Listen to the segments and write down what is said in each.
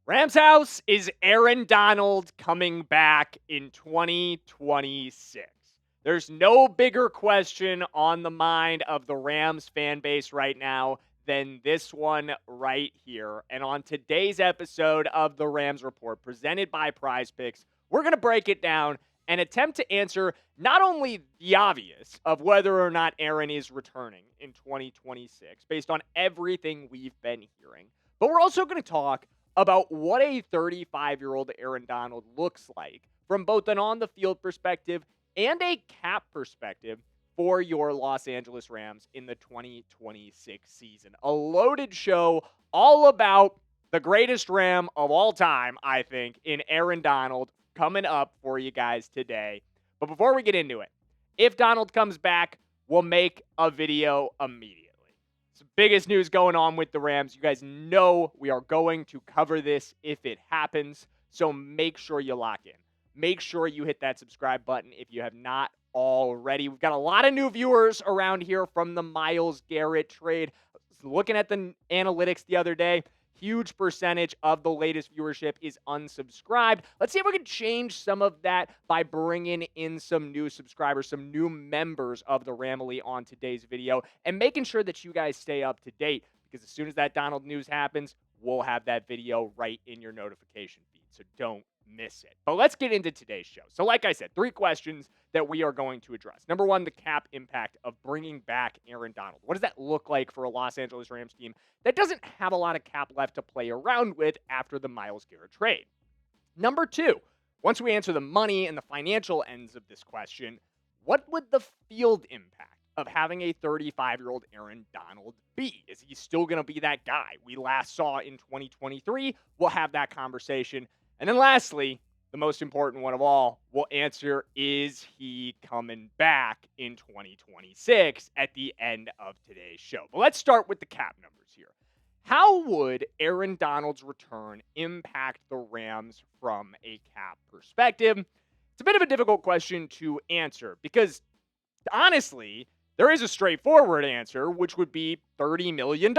Rams house, is Aaron Donald coming back in 2026? There's no bigger question on the mind of the Rams fan base right now than this one right here. And on today's episode of the Rams Report, presented by Prize Picks, we're going to break it down and attempt to answer not only the obvious of whether or not Aaron is returning in 2026 based on everything we've been hearing, but we're also going to talk about what a 35-year-old Aaron Donald looks like from both an on the field perspective and a cap perspective for your Los Angeles Rams in the 2026 season. A loaded show all about the greatest Ram of all time, I think, in Aaron Donald coming up for you guys today. But before we get into it, if Donald comes back, we'll make a video immediately. It's the biggest news going on with the Rams. You guys know we are going to cover this if it happens, so make sure you lock in. Make sure you hit that subscribe button if you have not already. We've got a lot of new viewers around here from the Myles Garrett trade. I was looking at the analytics the other day. Huge percentage of the latest viewership is unsubscribed. Let's see if we can change some of that by bringing in some new subscribers, some new members of the Ramily on today's video, and making sure that you guys stay up to date, because as soon as that Donald news happens, we'll have that video right in your notification feed. So don't miss it. But let's get into today's show. So like I said, 3 questions that we are going to address. Number 1, the cap impact of bringing back Aaron Donald. What does that look like for a Los Angeles Rams team that doesn't have a lot of cap left to play around with after the Myles Garrett trade? Number 2, once we answer the money and the financial ends of this question, what would the field impact of having a 35-year-old Aaron Donald be? Is he still going to be that guy we last saw in 2023? We'll have that conversation. And then lastly, the most important one of all, we'll answer, is he coming back in 2026 at the end of today's show? But let's start with the cap numbers here. How would Aaron Donald's return impact the Rams from a cap perspective? It's a bit of a difficult question to answer because, honestly, there is a straightforward answer, which would be $30 million.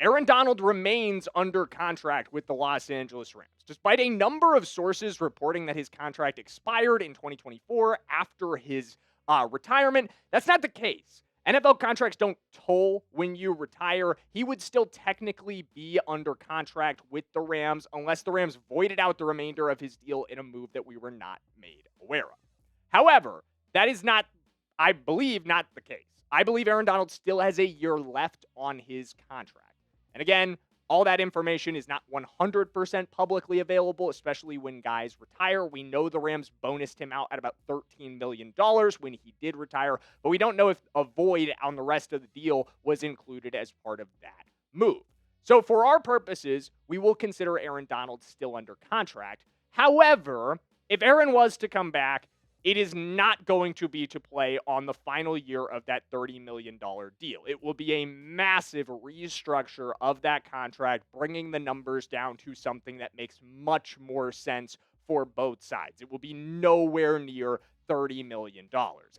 Aaron Donald remains under contract with the Los Angeles Rams, despite a number of sources reporting that his contract expired in 2024 after his retirement. That's not the case. NFL contracts don't toll when you retire. He would still technically be under contract with the Rams unless the Rams voided out the remainder of his deal in a move that we were not made aware of. However, that is not, I believe, not the case. I believe Aaron Donald still has a year left on his contract. And again, all that information is not 100% publicly available, especially when guys retire. We know the Rams bonused him out at about $13 million when he did retire, but we don't know if a void on the rest of the deal was included as part of that move. So for our purposes, we will consider Aaron Donald still under contract. However, if Aaron was to come back, it is not going to be to play on the final year of that $30 million deal. It will be a massive restructure of that contract, bringing the numbers down to something that makes much more sense for both sides. It will be nowhere near $30 million.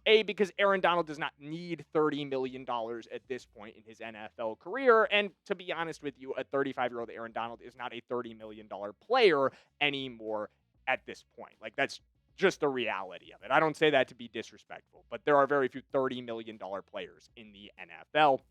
A, because Aaron Donald does not need $30 million at this point in his NFL career. And to be honest with you, a 35-year-old Aaron Donald is not a $30 million player anymore at this point. Like, that's just the reality of it. I don't say that to be disrespectful, but there are very few $30 million players in the NFL.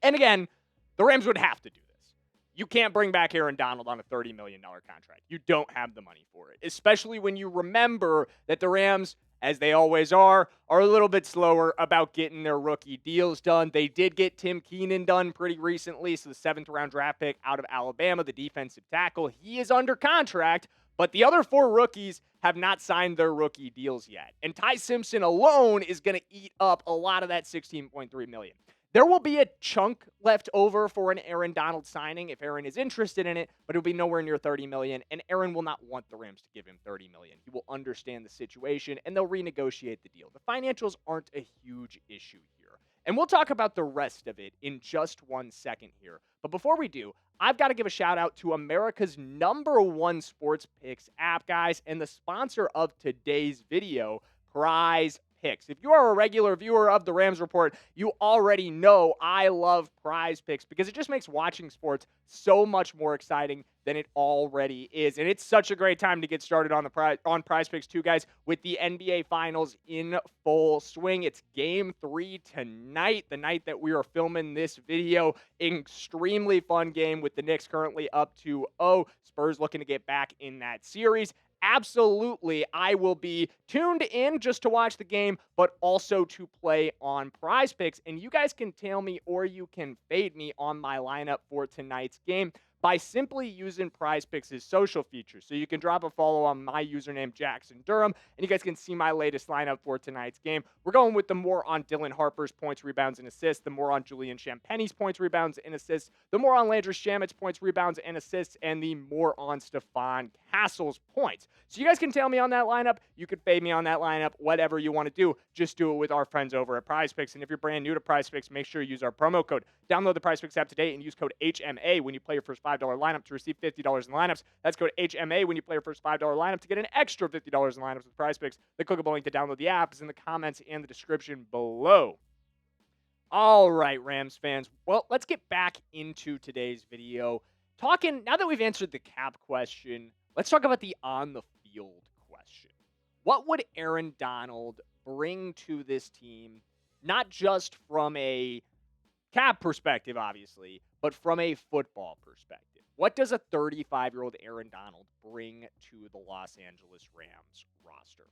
And again, the Rams would have to do this. You can't bring back Aaron Donald on a $30 million contract. You don't have the money for it, especially when you remember that the Rams, as they always are a little bit slower about getting their rookie deals done. They did get Tim Keenan done pretty recently, so the 7th-round draft pick out of Alabama, the defensive tackle. He is under contract, but the other 4 rookies have not signed their rookie deals yet. And Ty Simpson alone is going to eat up a lot of that $16.3 million. There will be a chunk left over for an Aaron Donald signing if Aaron is interested in it, but it'll be nowhere near $30 million, and Aaron will not want the Rams to give him $30 million. He will understand the situation, and they'll renegotiate the deal. The financials aren't a huge issue here. And we'll talk about the rest of it in just 1 second here. But before we do, I've got to give a shout out to America's #1 sports picks app, guys, and the sponsor of today's video, Prize picks. If you are a regular viewer of the Rams Report, you already know I love Prize Picks because it just makes watching sports so much more exciting than it already is. And it's such a great time to get started on Prize Picks too, guys, with the NBA Finals in full swing. It's game 3 tonight, the night that we are filming this video. Extremely fun game with the Knicks currently up 2-0. Spurs looking to get back in that series. Absolutely, I will be tuned in just to watch the game, but also to play on Prize Picks. And you guys can tail me or you can fade me on my lineup for tonight's game by simply using Prize Picks' social features. So you can drop a follow on my username, Jackson Durham, and you guys can see my latest lineup for tonight's game. We're going with the more on Dylan Harper's points, rebounds, and assists, the more on Julian Champagne's points, rebounds, and assists, the more on Landry Shamit's points, rebounds, and assists, and the more on Stephon Castle's points. So you guys can tell me on that lineup. You could fade me on that lineup, whatever you want to do. Just do it with our friends over at Prize Picks. And if you're brand new to Prize Picks, make sure you use our promo code. Download the Prize Picks app today and use code HMA when you play your first $5 lineup to receive $50 in lineups. That's code HMA when you play your first $5 lineup to get an extra $50 in lineups with Prize Picks. The clickable link to download the app is in the comments and the description below. All right, Rams fans. Well, let's get back into today's video. Now that we've answered the cap question, let's talk about the on the field question. What would Aaron Donald bring to this team, not just from a cap perspective, obviously, but from a football perspective? What does a 35-year-old Aaron Donald bring to the Los Angeles Rams roster?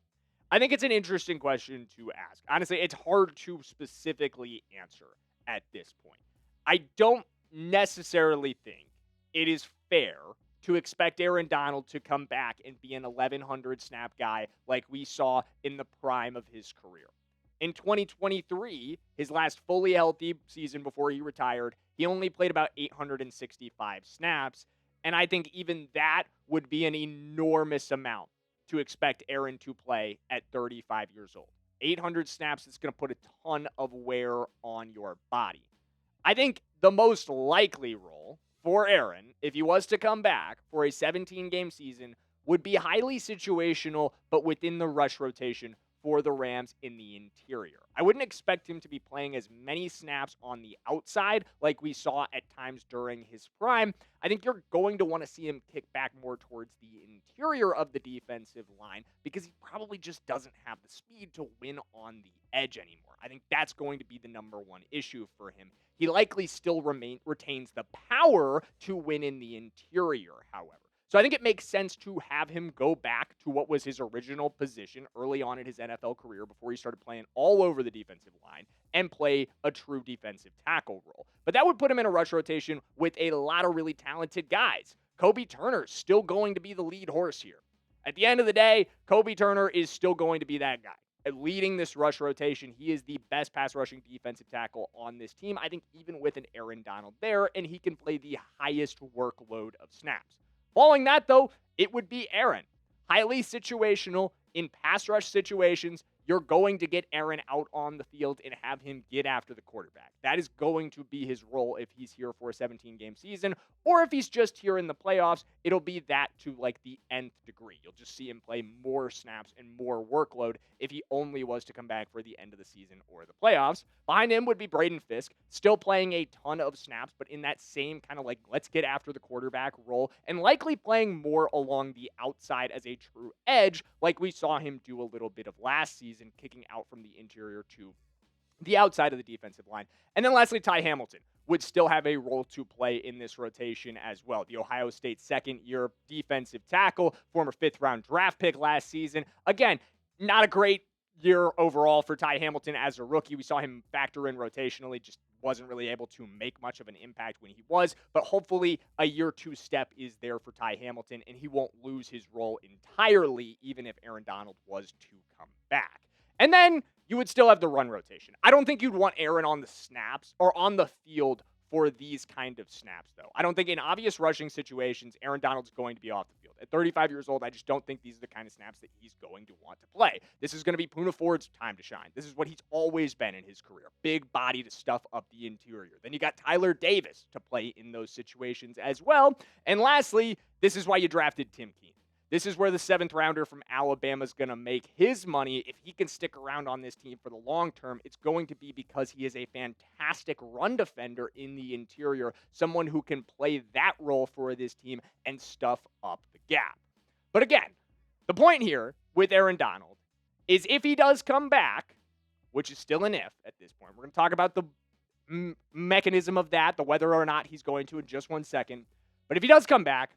I think it's an interesting question to ask. Honestly, it's hard to specifically answer at this point. I don't necessarily think it is fair to expect Aaron Donald to come back and be an 1,100 snap guy like we saw in the prime of his career. In 2023, his last fully healthy season before he retired, he only played about 865 snaps, and I think even that would be an enormous amount to expect Aaron to play at 35 years old. 800 snaps is going to put a ton of wear on your body. I think the most likely role for Aaron, if he was to come back for a 17-game season, would be highly situational, but within the rush rotation for the Rams in the interior. I wouldn't expect him to be playing as many snaps on the outside like we saw at times during his prime. I think you're going to want to see him kick back more towards the interior of the defensive line because he probably just doesn't have the speed to win on the edge anymore. I think that's going to be the number one issue for him. He likely still retains the power to win in the interior, however. So I think it makes sense to have him go back to what was his original position early on in his NFL career before he started playing all over the defensive line and play a true defensive tackle role. But that would put him in a rush rotation with a lot of really talented guys. Kobe Turner's still going to be the lead horse here. At the end of the day, Kobe Turner is still going to be that guy. Leading this rush rotation, he is the best pass rushing defensive tackle on this team. I think even with an Aaron Donald there, and he can play the highest workload of snaps. Following that, though, it would be Aaron. Highly situational in pass rush situations. You're going to get Aaron out on the field and have him get after the quarterback. That is going to be his role if he's here for a 17-game season, or if he's just here in the playoffs, it'll be that to like the nth degree. You'll just see him play more snaps and more workload if he only was to come back for the end of the season or the playoffs. Behind him would be Braden Fisk, still playing a ton of snaps, but in that same kind of like let's get after the quarterback role, and likely playing more along the outside as a true edge, like we saw him do a little bit of last season, kicking out from the interior to the outside of the defensive line. And then lastly, Ty Hamilton would still have a role to play in this rotation as well. The Ohio State second-year defensive tackle, former fifth-round draft pick last season. Again, not a great year overall for Ty Hamilton as a rookie. We saw him factor in rotationally, just wasn't really able to make much of an impact when he was, but hopefully a year two step is there for Ty Hamilton, and he won't lose his role entirely, even if Aaron Donald was to come back. And then you would still have the run rotation. I don't think you'd want Aaron on the snaps or on the field for these kind of snaps, though. I don't think in obvious rushing situations, Aaron Donald's going to be off the field. At 35 years old, I just don't think these are the kind of snaps that he's going to want to play. This is going to be Poona Ford's time to shine. This is what he's always been in his career. Big body to stuff up the interior. Then you got Tyler Davis to play in those situations as well. And lastly, this is why you drafted Tim Keenan. This is where the 7th rounder from Alabama is going to make his money. If he can stick around on this team for the long term, it's going to be because he is a fantastic run defender in the interior, someone who can play that role for this team and stuff up the gap. But again, the point here with Aaron Donald is if he does come back, which is still an if at this point, we're going to talk about the mechanism of that, the whether or not he's going to in just 1 second. But if he does come back,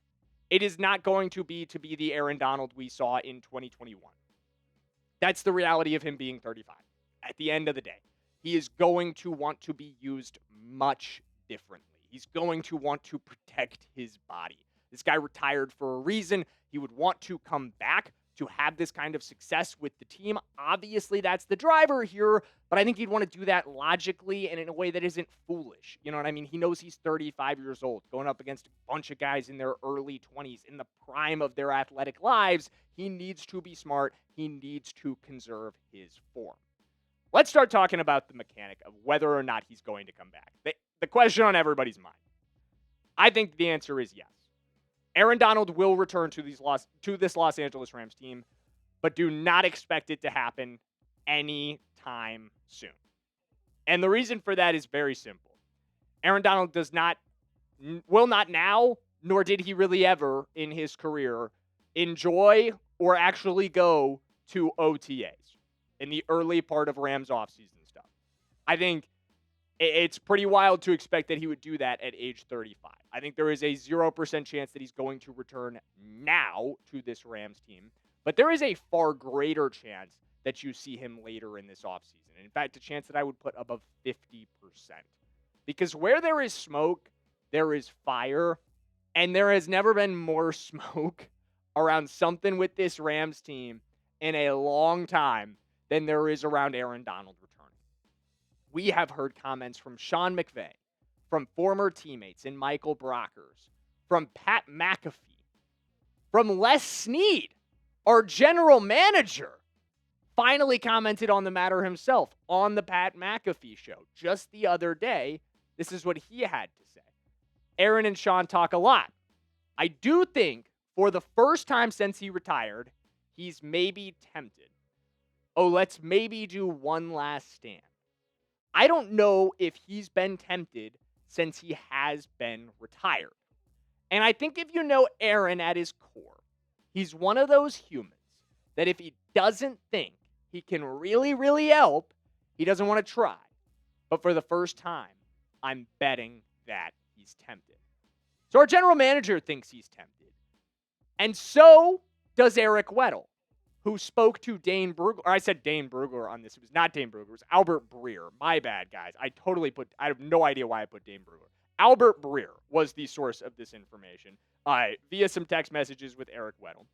it is not going to be the Aaron Donald we saw in 2021. That's the reality of him being 35. At the end of the day, he is going to want to be used much differently. He's going to want to protect his body. This guy retired for a reason. He would want to come back to have this kind of success with the team. Obviously, that's the driver here, but I think he'd want to do that logically and in a way that isn't foolish. You know what I mean? He knows he's 35 years old, going up against a bunch of guys in their early 20s, in the prime of their athletic lives. He needs to be smart. He needs to conserve his form. Let's start talking about the mechanic of whether or not he's going to come back. The question on everybody's mind. I think the answer is yes. Aaron Donald will return to this Los Angeles Rams team, but do not expect it to happen anytime soon. And the reason for that is very simple. Aaron Donald will not now, nor did he really ever in his career, enjoy or actually go to OTAs in the early part of Rams offseason stuff. I think it's pretty wild to expect that he would do that at age 35. I think there is a 0% chance that he's going to return now to this Rams team, but there is a far greater chance that you see him later in this offseason. And in fact, a chance that I would put above 50%. Because where there is smoke, there is fire, and there has never been more smoke around something with this Rams team in a long time than there is around Aaron Donald returning. We have heard comments from Sean McVay, from former teammates in Michael Brockers, from Pat McAfee, from Les Snead, our general manager, finally commented on the matter himself on the Pat McAfee show just the other day. This is what he had to say. Aaron and Sean talk a lot. I do think for the first time since he retired, he's maybe tempted. Oh, let's maybe do one last stand. I don't know if he's been tempted since he has been retired. And I think if you know Aaron at his core, he's one of those humans that if he doesn't think he can really, really help, he doesn't want to try. But for the first time, I'm betting that he's tempted. So our general manager thinks he's tempted. And so does Eric Weddle, who spoke to Dane Brugler. Or I said Dane Brugler on this. It was not Dane Brugler. It was Albert Breer. My bad, guys. I have no idea why I put Dane Brugler. Albert Breer was the source of this information via some text messages with Eric Weddle.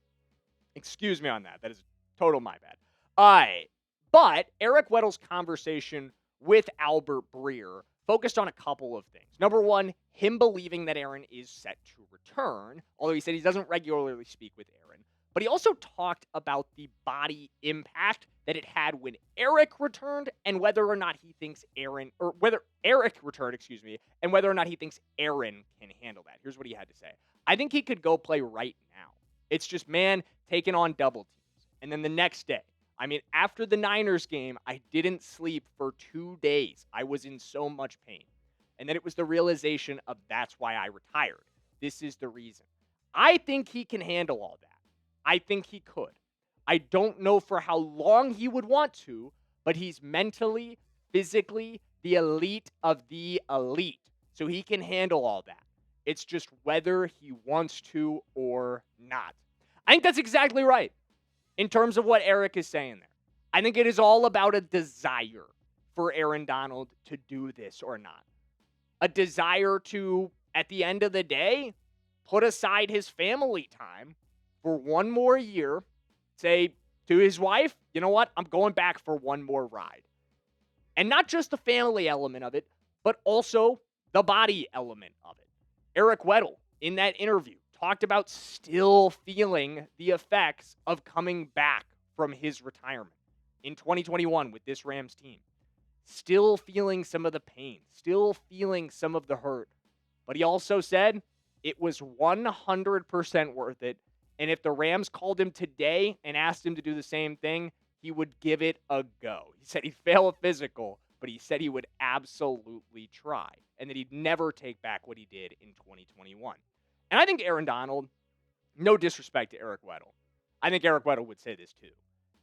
Excuse me on that. That is total my bad. But Eric Weddle's conversation with Albert Breer focused on a couple of things. Number one, him believing that Aaron is set to return, although he said he doesn't regularly speak with Aaron. But he also talked about the body impact that it had when Eric returned and whether or not he thinks Aaron, or whether Eric returned, and whether or not he thinks Aaron can handle that. Here's what he had to say. I think he could go play right now. It's just, man, taking on double teams. And then the next day, after the Niners game, I didn't sleep for 2 days. I was in so much pain. And then it was the realization of that's why I retired. This is the reason. I think he can handle all that. I think he could. I don't know for how long he would want to, but he's mentally, physically, the elite of the elite. So he can handle all that. It's just whether he wants to or not. I think that's exactly right in terms of what Eric is saying there. I think it is all about a desire for Aaron Donald to do this or not. A desire to, at the end of the day, put aside his family time for one more year, say to his wife, you know what, I'm going back for one more ride. And not just the family element of it, but also the body element of it. Eric Weddle, in that interview, talked about still feeling the effects of coming back from his retirement in 2021 with this Rams team. Still feeling some of the pain, still feeling some of the hurt. But he also said it was 100% worth it. And if the Rams called him today and asked him to do the same thing, he would give it a go. He said he'd fail a physical, but he said he would absolutely try and that he'd never take back what he did in 2021. And I think Aaron Donald, no disrespect to Eric Weddle, I think Eric Weddle would say this too.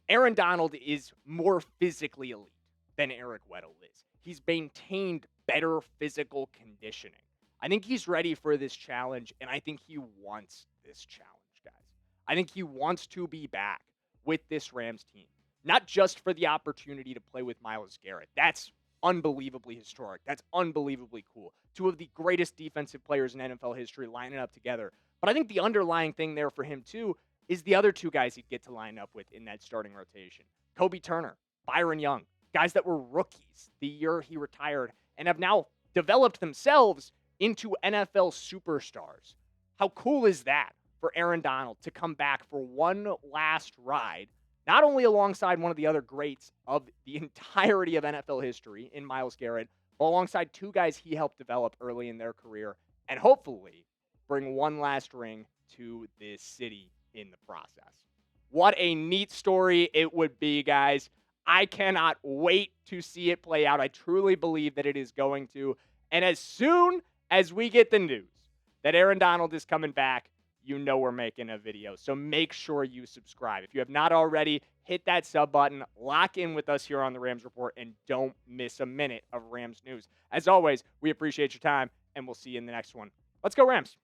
Aaron Donald is more physically elite than Eric Weddle is. He's maintained better physical conditioning. I think he's ready for this challenge, and I think he wants this challenge, guys. I think he wants to be back with this Rams team, not just for the opportunity to play with Myles Garrett. That's unbelievably historic. That's unbelievably cool. Two of the greatest defensive players in NFL history lining up together. But I think the underlying thing there for him, too, is the other two guys he'd get to line up with in that starting rotation. Kobe Turner, Byron Young, guys that were rookies the year he retired and have now developed themselves into NFL superstars. How cool is that for Aaron Donald to come back for one last ride, not only alongside one of the other greats of the entirety of NFL history in Myles Garrett, but alongside two guys he helped develop early in their career and hopefully bring one last ring to this city in the process. What a neat story it would be, guys. I cannot wait to see it play out. I truly believe that it is going to. And as soon as we get the news that Aaron Donald is coming back, you know we're making a video. So make sure you subscribe. If you have not already, hit that sub button, lock in with us here on the Rams Report, and don't miss a minute of Rams news. As always, we appreciate your time, and we'll see you in the next one. Let's go, Rams.